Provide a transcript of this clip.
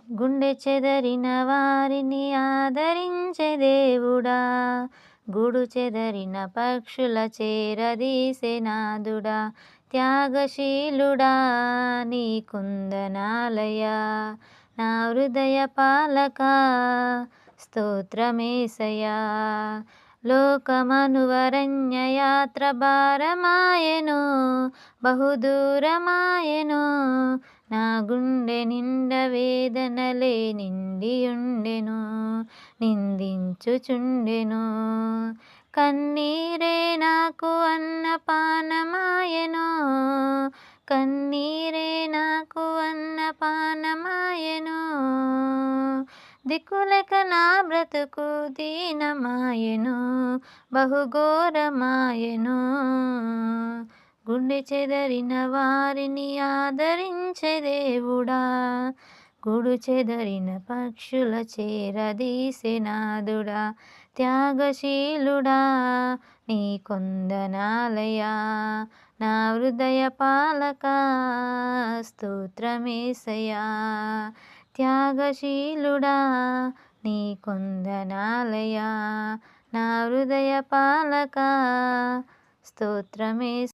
గుండె చెదరిన వారిని ఆదరించే దేవుడా, గూడు చెదరిన పక్షుల చేరదీసే నాదుడా, త్యాగశీలుడా నీ కుందనాలయా, నా హృదయ పాలక స్తోత్రమేసయా. లోకమనువరణ్య యాత్ర భారమాయెను, బహుదూరమాయెను, నా గుండె నిండ వేదనలే నిండియుండెను, నిందించుచుండెను. కన్నీరే నాకు అన్నపానమాయెను, కన్నీరే నాకు అన్నపానమాయెను, దిక్కులేక నా బ్రతుకు దీనమాయెను, బహుఘోరమాయెను. గుండె చెదరిన వారిని ఆదరించే దేవుడా, గూడు చెదరిన పక్షుల చేరదీసే నాదుడా, త్యాగశీలుడా నీ కొందనాలయా, నా హృదయ పాలక స్తోత్రమేసయా. త్యాగశీలుడా నీ కొందనాలయా, నా హృదయ పాలక స్తోత్రమే.